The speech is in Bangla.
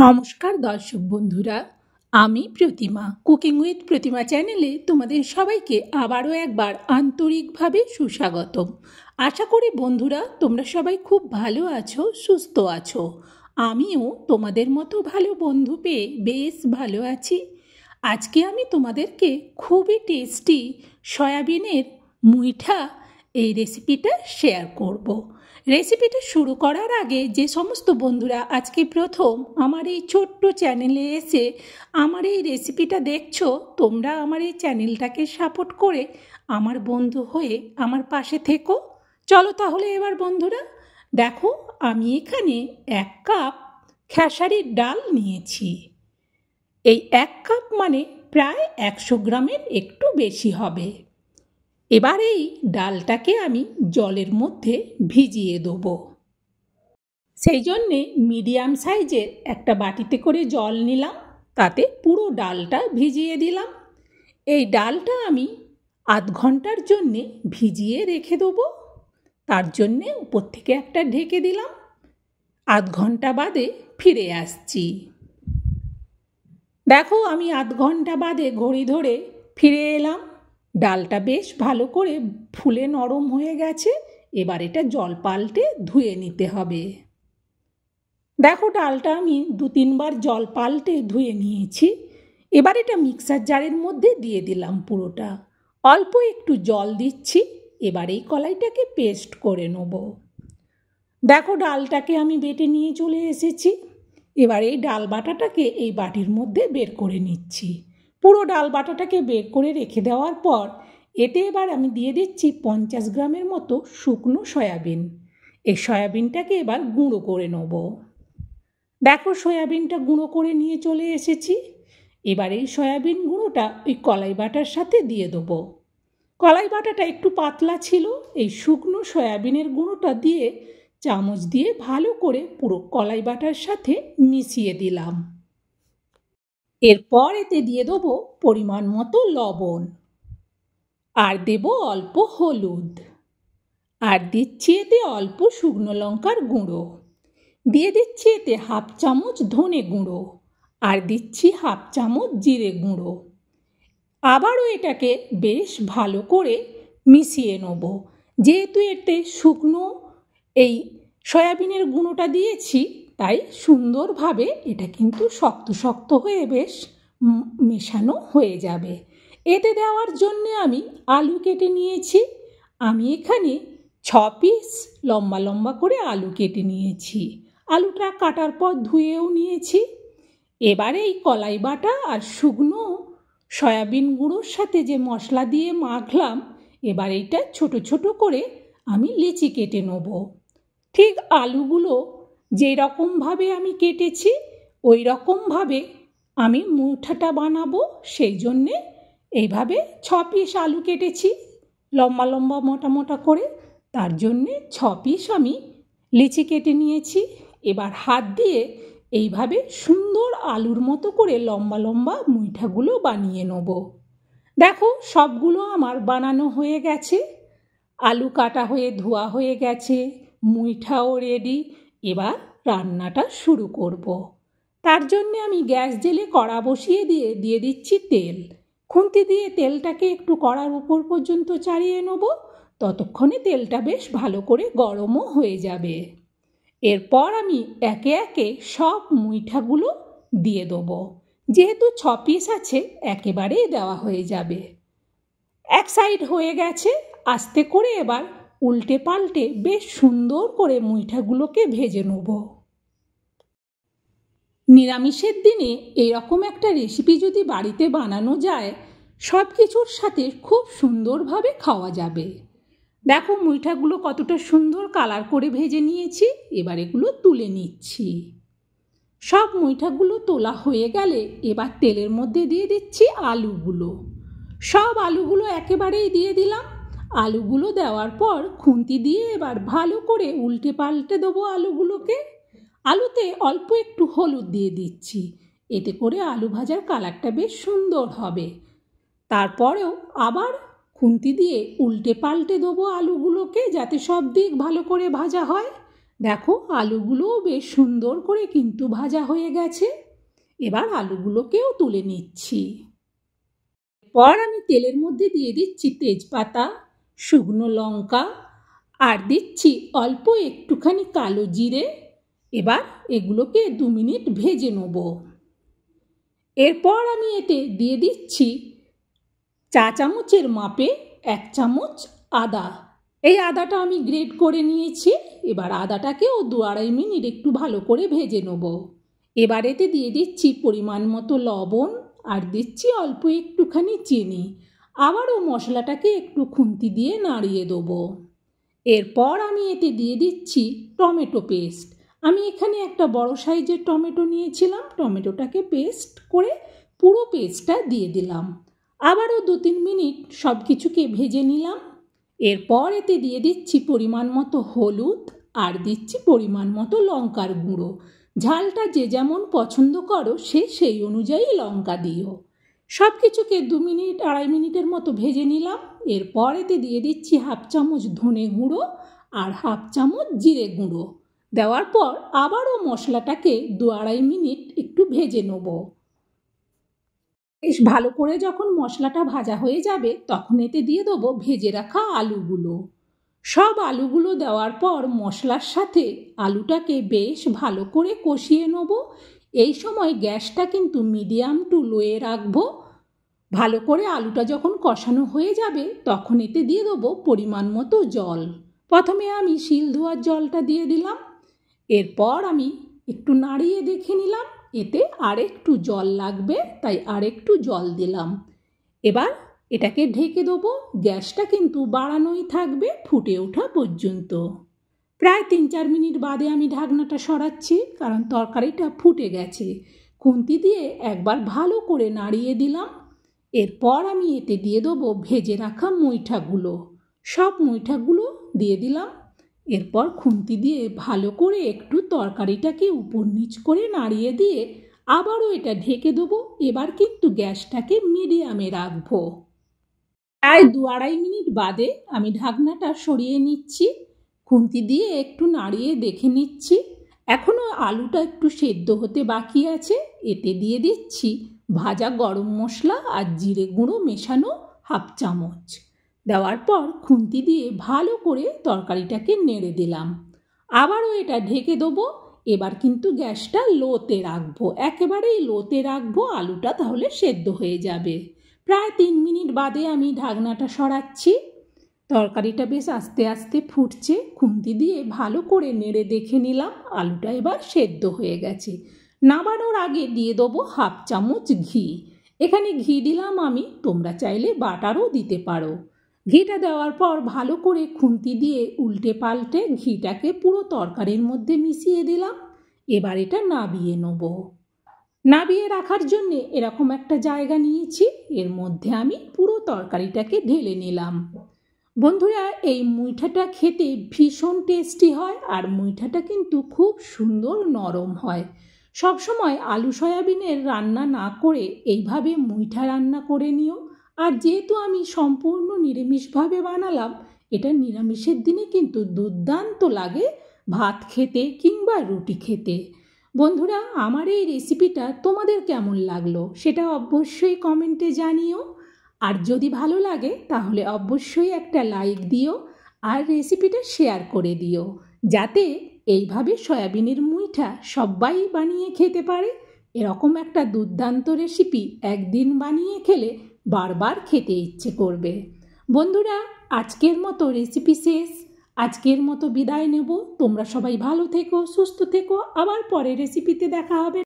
নমস্কার দর্শক বন্ধুরা, আমি প্রতিমা কুকিং উইথ প্রতিমা চ্যানেলে তোমাদের সবাইকে আবারও একবার আন্তরিকভাবে সুস্বাগতম। আশা করি বন্ধুরা তোমরা সবাই খুব ভালো আছো, সুস্থ আছো। আমিও তোমাদের মতো ভালো বন্ধু পেয়ে বেশ ভালো আছি। আজকে আমি তোমাদেরকে খুবই টেস্টি সয়াবিনের মুইঠা এই রেসিপিটা শেয়ার করব। রেসিপিটা শুরু করার আগে যে সমস্ত বন্ধুরা আজকে প্রথম আমার এই ছোট্ট চ্যানেলে এসে আমার এই রেসিপিটা দেখছো, তোমরা আমার এই চ্যানেলটাকে সাপোর্ট করে আমার বন্ধু হয়ে আমার পাশে থেকো। চলো তাহলে এবার বন্ধুরা দেখো, আমি এখানে 1 কাপ খেসারির ডাল নিয়েছি। এই 1 কাপ মানে প্রায় 100 গ্রামের একটু বেশি হবে। এবার এই ডালটাকে আমি জলের মধ্যে ভিজিয়ে দেবো। সেই জন্যে মিডিয়াম সাইজের একটা বাটিতে করে জল নিলাম, তাতে পুরো ডালটা ভিজিয়ে দিলাম। এই ডালটা আমি আধ ঘন্টার জন্যে ভিজিয়ে রেখে দেবো। তার জন্যে উপর থেকে একটা ঢেকে দিলাম। আধ ঘন্টা বাদে ফিরে আসছি। দেখো, আমি আধ ঘন্টা বাদে ঘড়ি ধরে ফিরে এলাম। ডালটা বেশ ভালো করে ফুলে নরম হয়ে গেছে। এবার এটা জল পাল্টে ধুয়ে নিতে হবে। দেখো, ডালটা আমি 2-3 বার জল পাল্টে ধুয়ে নিয়েছি। এবার এটা মিক্সার জারের মধ্যে দিয়ে দিলাম পুরোটা। অল্প একটু জল দিচ্ছি। এবার এই কলাইটাকে পেস্ট করে নেব। দেখো, ডালটাকে আমি বেটে নিয়ে চলে এসেছি। এবার এই ডাল বাটাটাকে এই বাটির মধ্যে বের করে নিচ্ছি। পুরো ডাল বাটাটাকে বের করে রেখে দেওয়ার পর এতে এবার আমি দিয়ে দিচ্ছি 50 গ্রামের মতো শুকনো সয়াবিন। এই সয়াবিনটাকে এবার গুঁড়ো করে নেব। দেখো, সয়াবিনটা গুঁড়ো করে নিয়ে চলে এসেছি। এবার এই সয়াবিন গুঁড়োটা ওই কলাই বাটার সাথে দিয়ে দেবো। কলাই বাটাটা একটু পাতলা ছিল। এই শুকনো সয়াবিনের গুঁড়োটা দিয়ে চামচ দিয়ে ভালো করে পুরো কলাই বাটার সাথে মিশিয়ে দিলাম। এরপর এতে দিয়ে দেবো পরিমাণ মতো লবণ, আর দেব অল্প হলুদ, আর দিচ্ছি এতে অল্প শুকনো লঙ্কার গুঁড়ো, দিয়ে দিচ্ছি এতে 1/2 চামচ ধনে গুঁড়ো, আর দিচ্ছি 1/2 চামচ জিরে গুঁড়ো। আবারও এটাকে বেশ ভালো করে মিশিয়ে নেব। যেহেতু এতে শুকনো এই সয়াবিনের গুঁড়োটা দিয়েছি, তাই সুন্দরভাবে এটা কিন্তু শক্ত শক্ত হয়ে বেশ মেশানো হয়ে যাবে। এতে দেওয়ার জন্য আমি আলু কেটে নিয়েছি। আমি এখানে 6 পিস লম্বা লম্বা করে আলু কেটে নিয়েছি। আলুটা কাটার পর ধুয়েও নিয়েছি। এবারে এই কলাই বাটা আর শুকনো সয়াবিন গুঁড়োর সাথে যে মশলা দিয়ে মাখলাম, এবার এইটা ছোট ছোট করে আমি লিচি কেটে নেব। ঠিক আলুগুলো যেই রকমভাবে আমি কেটেছি ওই রকমভাবে আমি মুঠাটা বানাবো। সেই জন্যে এইভাবে 6 পিস আলু কেটেছি লম্বা লম্বা মোটা মোটা করে। তার জন্যে 6 পিস আমি লিচি কেটে নিয়েছি। এবার হাত দিয়ে এইভাবে সুন্দর আলুর মতো করে লম্বা লম্বা মুইঠাগুলো বানিয়ে নেব। দেখো, সবগুলো আমার বানানো হয়ে গেছে। আলু কাটা হয়ে ধোয়া হয়ে গেছে, মুইঠাও রেডি। এবার রান্নাটা শুরু করব। তার জন্যে আমি গ্যাস জেলে কড়া বসিয়ে দিয়ে দিচ্ছি তেল। খুন্তি দিয়ে তেলটাকে একটু কড়ার উপর পর্যন্ত চাড়িয়ে নেব। ততক্ষণে তেলটা বেশ ভালো করে গরমও হয়ে যাবে। এরপর আমি একে একে সব মুইঠাগুলো দিয়ে দেবো। যেহেতু 6 পিস আছে, একেবারেই দেওয়া হয়ে যাবে। এক সাইড হয়ে গেছে, আস্তে করে এবার উল্টে পাল্টে বেশ সুন্দর করে মুইঠাগুলোকে ভেজে নেব। নিরামিষের দিনে এরকম একটা রেসিপি যদি বাড়িতে বানানো যায়, সব কিছুর সাথে খুব সুন্দরভাবে খাওয়া যাবে। দেখো, মুইঠাগুলো কতটা সুন্দর কালার করে ভেজে নিয়েছি। এবার এগুলো তুলে নিচ্ছি। সব মুইঠাগুলো তোলা হয়ে গেলে এবার তেলের মধ্যে দিয়ে দিচ্ছি আলুগুলো। সব আলুগুলো একেবারেই দিয়ে দিলাম। আলুগুলো দেওয়ার পর খুন্তি দিয়ে এবার ভালো করে উল্টে পাল্টে দেবো আলুগুলোকে। আলুতে অল্প একটু হলুদ দিয়ে দিচ্ছি, এতে করে আলু ভাজার কালারটা বেশ সুন্দর হবে। তারপরেও আবার খুন্তি দিয়ে উল্টে পাল্টে দেবো আলুগুলোকে, যাতে সব দিক ভালো করে ভাজা হয়। দেখো আলুগুলোও বেশ সুন্দর করে কিন্তু ভাজা হয়ে গেছে। এবার আলুগুলোকেও তুলে নিচ্ছি। এরপর আমি তেলের মধ্যে দিয়ে দিচ্ছি তেজপাতা, শুকনো লঙ্কা আর দিচ্ছি অল্প একটুখানি কালো জিরে। এবার এগুলোকে 2 মিনিট ভেজে নেব। এরপর আমি এতে দিয়ে দিচ্ছি চা চামচের মাপে 1 চামচ আদা। এই আদাটা আমি গ্রেট করে নিয়েছি। এবার আদাটাকেও 2-2.5 মিনিট একটু ভালো করে ভেজে নেব। এবার এতে দিয়ে দিচ্ছি পরিমাণ মতো লবণ আর দিচ্ছি অল্প একটুখানি চিনি। আবারও মশলাটাকে একটু খুন্তি দিয়ে নাড়িয়ে দেবো। এরপর আমি এতে দিয়ে দিচ্ছি টমেটো পেস্ট। আমি এখানে একটা বড় সাইজের টমেটো নিয়েছিলাম। টমেটোটাকে পেস্ট করে পুরো পেস্টটা দিয়ে দিলাম। আবারও 2-3 মিনিট সব কিছুকে ভেজে নিলাম। এরপর এতে দিয়ে দিচ্ছি পরিমাণ মতো হলুদ আর দিচ্ছি পরিমাণ মতো লঙ্কার গুঁড়ো। ঝালটা যে যেমন পছন্দ করো সেই অনুযায়ী লঙ্কা দিও। সব কিছুকে 2-2.5 মিনিটের মতো ভেজে নিলাম। এরপর এতে দিয়ে দিচ্ছি 1/2 চামচ ধনে গুঁড়ো আর 1/2 চামচ জিরে গুঁড়ো। দেওয়ার পর আবারও মশলাটাকে 2-2.5 মিনিট একটু ভেজে নেব। বেশ ভালো করে যখন মশলাটা ভাজা হয়ে যাবে তখন এতে দিয়ে দেবো ভেজে রাখা আলুগুলো। সব আলুগুলো দেওয়ার পর মশলার সাথে আলুটাকে বেশ ভালো করে কষিয়ে নেব। এই সময় গ্যাসটা কিন্তু মিডিয়াম টু লোয়ে রাখবো। ভালো করে আলুটা যখন কষানো হয়ে যাবে তখন এতে দিয়ে দেবো পরিমাণ মতো জল। প্রথমে আমি শিল ধোয়ার জলটা দিয়ে দিলাম। এরপর আমি একটু নাড়িয়ে দেখে নিলাম এতে আরেকটু জল লাগবে, তাই আরেকটু জল দিলাম। এবার এটাকে ঢেকে দেবো। গ্যাসটা কিন্তু বাড়ানোই থাকবে ফুটে ওঠা পর্যন্ত। প্রায় 3-4 মিনিট বাদে আমি ঢাকনাটা সরাচ্ছি, কারণ তরকারিটা ফুটে গেছে। খুন্তি দিয়ে একবার ভালো করে নাড়িয়ে দিলাম। এরপর আমি এতে দিয়ে দেবো ভেজে রাখা মুইঠাগুলো। সব মুইঠাগুলো দিয়ে দিলাম। এরপর খুন্তি দিয়ে ভালো করে একটু তরকারিটাকে উপর নিচ করে নাড়িয়ে দিয়ে আবারও এটা ঢেকে দেবো। এবার কিন্তু গ্যাসটাকে মিডিয়ামে রাখবো। প্রায় 2-2.5 মিনিট বাদে আমি ঢাকনাটা সরিয়ে নিচ্ছি। খুন্তি দিয়ে একটু নাড়িয়ে দেখে নিচ্ছি। এখনও আলুটা একটু সেদ্ধ হতে বাকি আছে। এতে দিয়ে দিচ্ছি ভাজা গরম মশলা আর জিরে গুঁড়ো মেশানো 1/2 চামচ। দেওয়ার পর খুন্তি দিয়ে ভালো করে তরকারিটাকে নেড়ে দিলাম। আবারও এটা ঢেকে দেবো। এবার কিন্তু গ্যাসটা লোতে রাখবো, একেবারেই লোতে রাখবো। আলুটা তাহলে সেদ্ধ হয়ে যাবে। প্রায় 3 মিনিট বাদে আমি ঢাকনাটা সরাচ্ছি। তরকারিটা বেশ আস্তে আস্তে ফুটছে। খুন্তি দিয়ে ভালো করে নেড়ে দেখে নিলাম আলুটা এবার সেদ্ধ হয়ে গেছে। নামানোর আগে দিয়ে দেবো 1/2 চামচ ঘি। এখানে ঘি দিলাম আমি, তোমরা চাইলে বাটারও দিতে পারো। ঘিটা দেওয়ার পর ভালো করে খুন্তি দিয়ে উল্টে পাল্টে ঘিটাকে পুরো তরকারির মধ্যে মিশিয়ে দিলাম। এবার এটা নাবিয়ে নেব। নাবিয়ে রাখার জন্যে এরকম একটা জায়গা নিয়েছি। এর মধ্যে আমি পুরো তরকারিটাকে ঢেলে নিলাম। বন্ধুরা, এই মুইঠাটা খেতে ভীষণ টেস্টি হয় আর মুইঠাটা কিন্তু খুব সুন্দর নরম হয়। সবসময় আলু সয়াবিনের রান্না না করে এইভাবে মুইঠা রান্না করে নিও। আর যেহেতু আমি সম্পূর্ণ নিরামিষভাবে বানালাম, এটা নিরামিষের দিনে কিন্তু দুর্দান্ত লাগে ভাত খেতে কিংবা রুটি খেতে। বন্ধুরা, আমার এই রেসিপিটা তোমাদের কেমন লাগলো সেটা অবশ্যই কমেন্টে জানিও। আর যদি ভালো লাগে তাহলে অবশ্যই একটা লাইক দিও আর রেসিপিটা শেয়ার করে দিও, যাতে এইভাবে সয়াবিনের মুইঠা সবাই বানিয়ে খেতে পারে। এরকম একটা দুর্দান্ত রেসিপি একদিন বানিয়ে খেলে বারবার খেতে ইচ্ছে করবে। বন্ধুরা, আজকের মতো রেসিপি শেষ। আজকের মতো বিদায় নেব। তোমরা সবাই ভালো থেকো, সুস্থ থেকো। আবার পরের রেসিপিতে দেখা হবে।